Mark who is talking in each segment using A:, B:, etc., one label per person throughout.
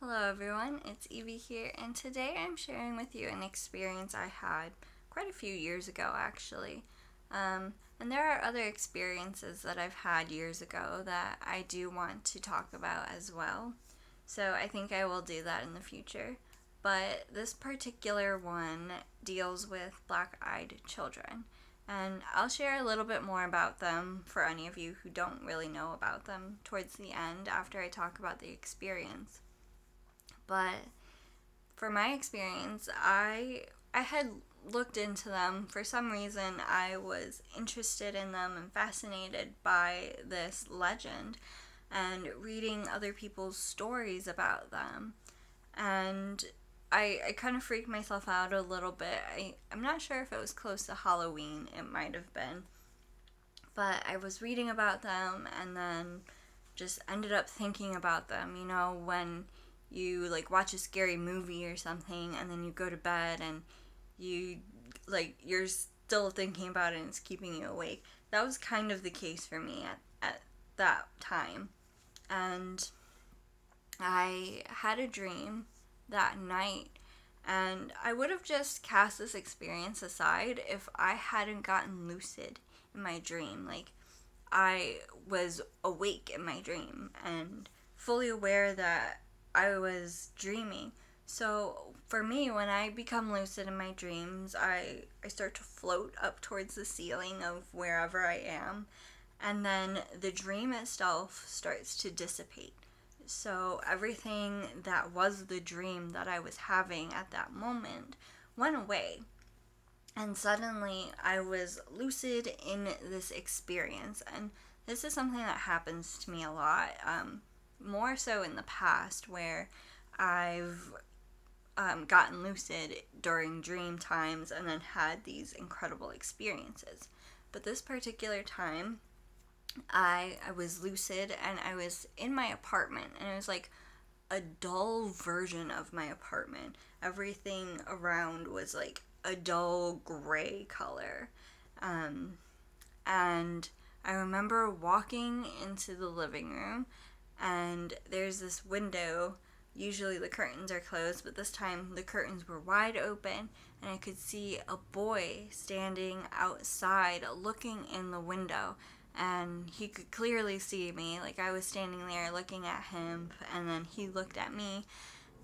A: Hello everyone, it's Evie here, and today I'm sharing with you an experience I had quite a few years ago actually. And there are other experiences that I've had years ago that I do want to talk about as well. So I think I will do that in the future. But this particular one deals with black eyed children. And I'll share a little bit more about them for any of you who don't really know about them towards the end after I talk about the experience. But for my experience, I had looked into them for some reason. I was interested in them and fascinated by this legend and reading other people's stories about them. And I kind of freaked myself out a little bit. I'm not sure if it was close to Halloween, it might have been. But I was reading about them and then just ended up thinking about them. You know, when you like watch a scary movie or something and then you go to bed and you're still thinking about it and it's keeping you awake. That was kind of the case for me at that time. And I had a dream that night, and I would have just cast this experience aside if I hadn't gotten lucid in my dream. Like, I was awake in my dream and fully aware that I was dreaming. So for me, when I become lucid in my dreams, I start to float up towards the ceiling of wherever I am, and then the dream itself starts to dissipate. So everything that was the dream that I was having at that moment went away. And suddenly I was lucid in this experience. And this is something that happens to me a lot, more so in the past, where I've gotten lucid during dream times and then had these incredible experiences. But this particular time, I was lucid and I was in my apartment, and it was like a dull version of my apartment. Everything around was like a dull gray color. Um, and I remember walking into the living room, and there's this window. Usually the curtains are closed, but this time the curtains were wide open, and I could see a boy standing outside looking in the window. And he could clearly see me. Like, I was standing there looking at him, and then he looked at me,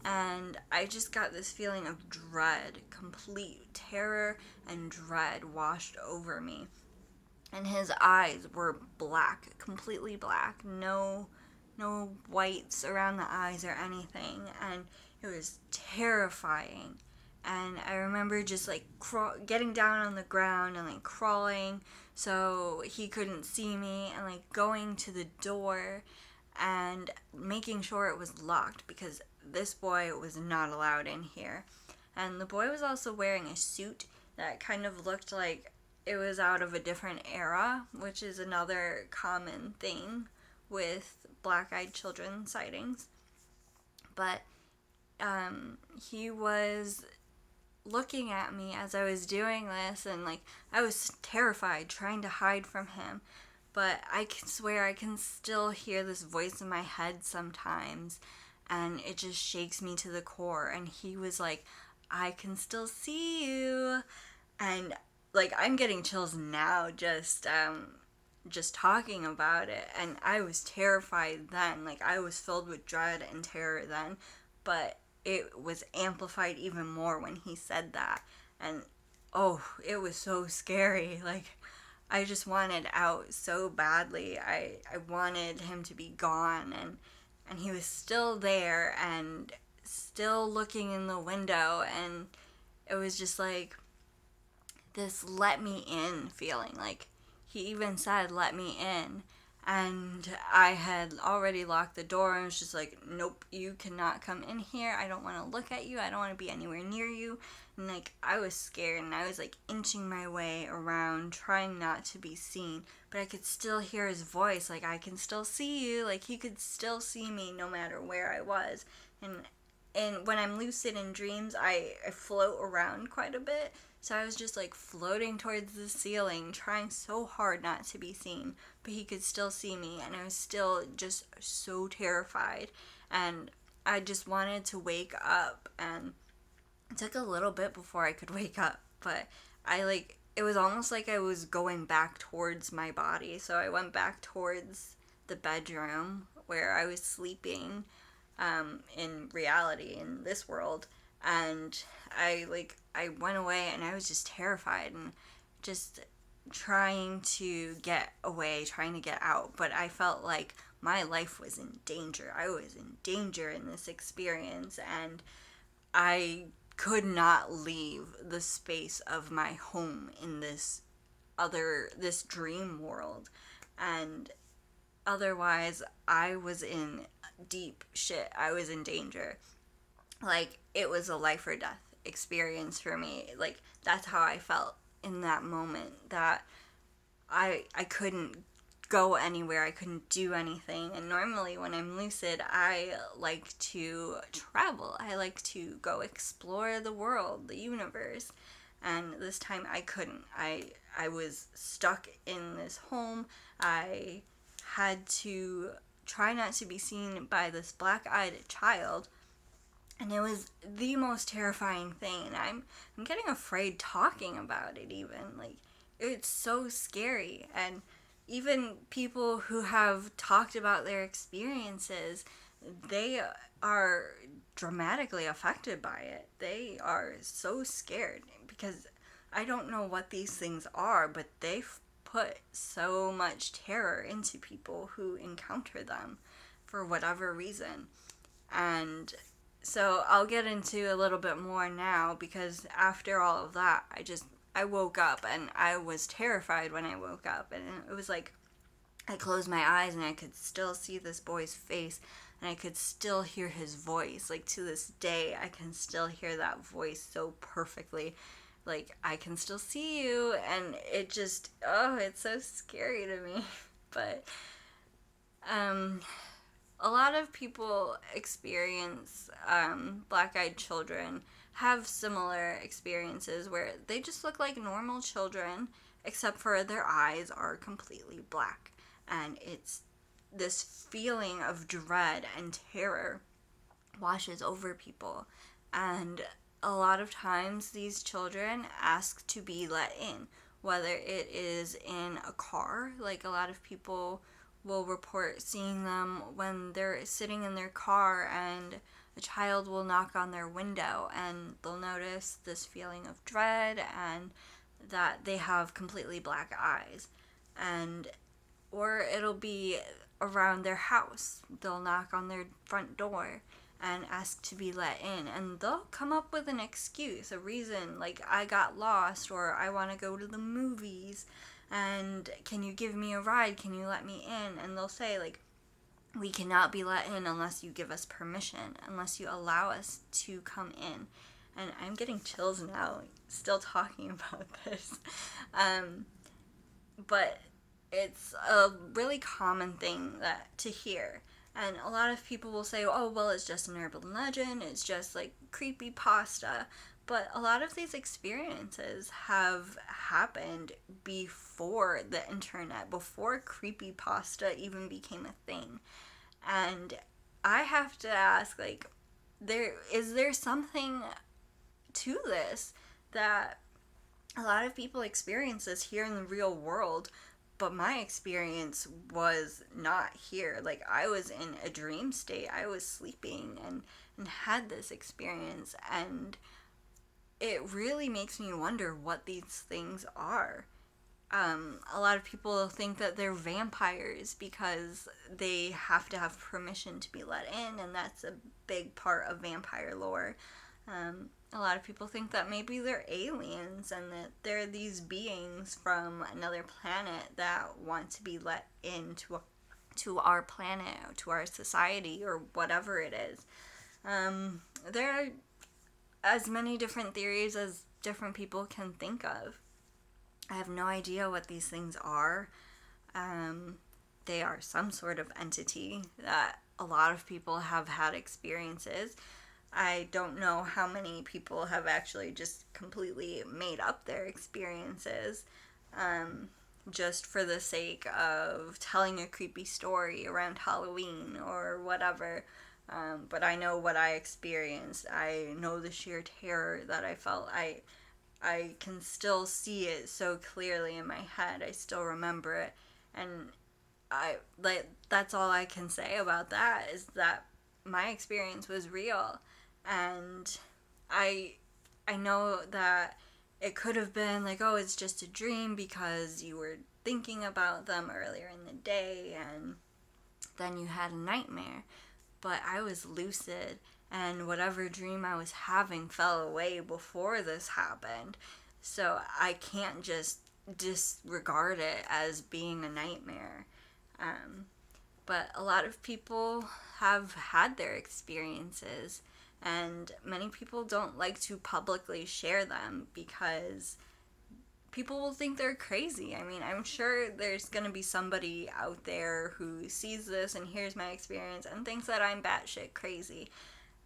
A: and I just got this feeling of dread, complete terror and dread washed over me. And his eyes were black, completely black, no whites around the eyes or anything, and it was terrifying. And I remember just like getting down on the ground and like crawling so he couldn't see me, and like going to the door and making sure it was locked because this boy was not allowed in here. And the boy was also wearing a suit that kind of looked like it was out of a different era, which is another common thing with black eyed children sightings. But he was looking at me as I was doing this, and like I was terrified trying to hide from him. But I can swear I can still hear this voice in my head sometimes, and it just shakes me to the core. And he was like, I can still see you. And like I'm getting chills now just talking about it, and I was terrified then. Like I was filled with dread and terror then, but it was amplified even more when he said that. And oh, it was so scary. Like I just wanted out so badly. I wanted him to be gone, and he was still there and still looking in the window, and it was just like this let me in feeling. Like he even said let me in, and I had already locked the door and was just like, nope, you cannot come in here. I don't want to look at you. I don't want to be anywhere near you. And like I was scared, and I was like inching my way around trying not to be seen, but I could still hear his voice. Like I can still see you. Like he could still see me no matter where I was. And when I'm lucid in dreams, I float around quite a bit. So I was just like floating towards the ceiling, trying so hard not to be seen, but he could still see me, and I was still just so terrified. And I just wanted to wake up, and it took a little bit before I could wake up, but it was almost like I was going back towards my body. So I went back towards the bedroom where I was sleeping, in reality, in this world. And I went away, and I was just terrified and just trying to get away, trying to get out. But I felt like my life was in danger. I was in danger in this experience, and I could not leave the space of my home in this dream world. And otherwise, I was in deep shit. I was in danger. Like, it was a life or death experience for me. Like, that's how I felt in that moment, that I couldn't go anywhere, I couldn't do anything. And normally when I'm lucid, I like to travel. I like to go explore the world, the universe. And this time I couldn't. I was stuck in this home. I had to try not to be seen by this black-eyed child, and it was the most terrifying thing. And I'm getting afraid talking about it even. Like, it's so scary. And even people who have talked about their experiences, they are dramatically affected by it. They are so scared because I don't know what these things are, but they've put so much terror into people who encounter them for whatever reason. And so I'll get into a little bit more now, because after all of that, I woke up, and I was terrified when I woke up. And it was like I closed my eyes and I could still see this boy's face, and I could still hear his voice. Like, to this day, I can still hear that voice so perfectly. Like, I can still see you, and it just, oh, it's so scary to me. But a lot of people experience black-eyed children, have similar experiences where they just look like normal children, except for their eyes are completely black. And it's this feeling of dread and terror washes over people. And a lot of times these children ask to be let in, whether it is in a car. Like, a lot of people will report seeing them when they're sitting in their car, and a child will knock on their window, and they'll notice this feeling of dread and that they have completely black eyes. And or it'll be around their house. They'll knock on their front door and ask to be let in, and they'll come up with an excuse, a reason, like, I got lost, or I want to go to the movies, and can you give me a ride, can you let me in? And they'll say, like, we cannot be let in unless you give us permission, unless you allow us to come in. And I'm getting chills now, still talking about this. But it's a really common thing to hear. And a lot of people will say, oh, well, it's just an urban legend, it's just like creepy pasta. But a lot of these experiences have happened before the internet, before creepypasta even became a thing. And I have to ask, like, is there something to this, that a lot of people experience this here in the real world, but my experience was not here. Like, I was in a dream state. I was sleeping and had this experience, and it really makes me wonder what these things are. A lot of people think that they're vampires because they have to have permission to be let in, and that's a big part of vampire lore. A lot of people think that maybe they're aliens, and that they're these beings from another planet that want to be let into to our planet, to our society, or whatever it is. There are as many different theories as different people can think of. I have no idea what these things are. They are some sort of entity that a lot of people have had experiences. I don't know how many people have actually just completely made up their experiences, just for the sake of telling a creepy story around Halloween or whatever. But I know what I experienced. I know the sheer terror that I felt. I can still see it so clearly in my head. I still remember it, and I like that's all I can say about that is that my experience was real, and I I know that it could have been like, oh, it's just a dream because you were thinking about them earlier in the day and then you had a nightmare. But I was lucid, and whatever dream I was having fell away before this happened. So I can't just disregard it as being a nightmare. Um, but a lot of people have had their experiences, and many people don't like to publicly share them because people will think they're crazy. I mean, I'm sure there's going to be somebody out there who sees this and hears my experience and thinks that I'm batshit crazy.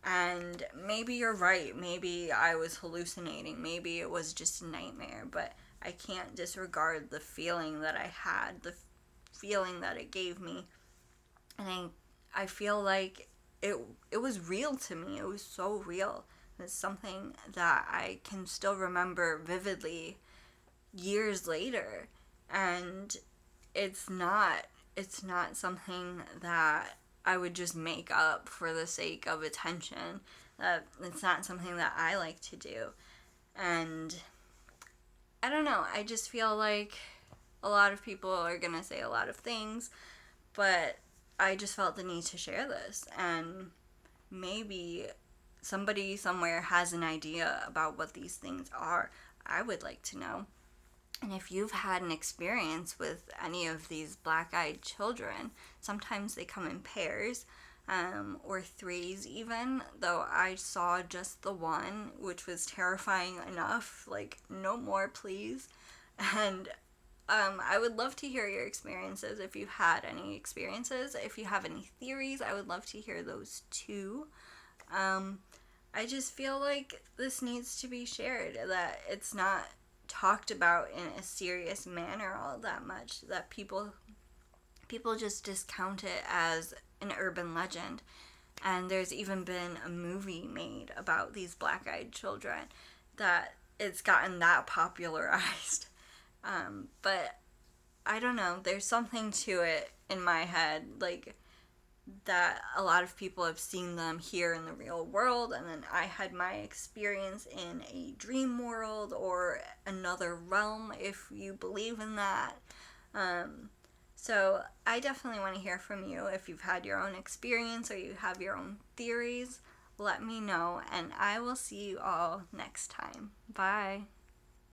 A: And maybe you're right. Maybe I was hallucinating. Maybe it was just a nightmare. But I can't disregard the feeling that I had, the feeling that it gave me. And I feel like it was real to me. It was so real. It's something that I can still remember vividly years later, and it's not something that I would just make up for the sake of attention. It's not something that I like to do. And I don't know, I just feel like a lot of people are going to say a lot of things, but I just felt the need to share this, and maybe somebody somewhere has an idea about what these things are. I would like to know. And if you've had an experience with any of these black-eyed children, sometimes they come in pairs, or threes even, though I saw just the one, which was terrifying enough, like, no more please. And I would love to hear your experiences if you've had any experiences. If you have any theories, I would love to hear those too. I just feel like this needs to be shared, that it's not talked about in a serious manner all that much, that people just discount it as an urban legend. And there's even been a movie made about these black-eyed children, that it's gotten that popularized. But I don't know, there's something to it in my head, like, that a lot of people have seen them here in the real world, and then I had my experience in a dream world or another realm, if you believe in that. So I definitely want to hear from you. If you've had your own experience or you have your own theories, let me know, and I will see you all next time. Bye.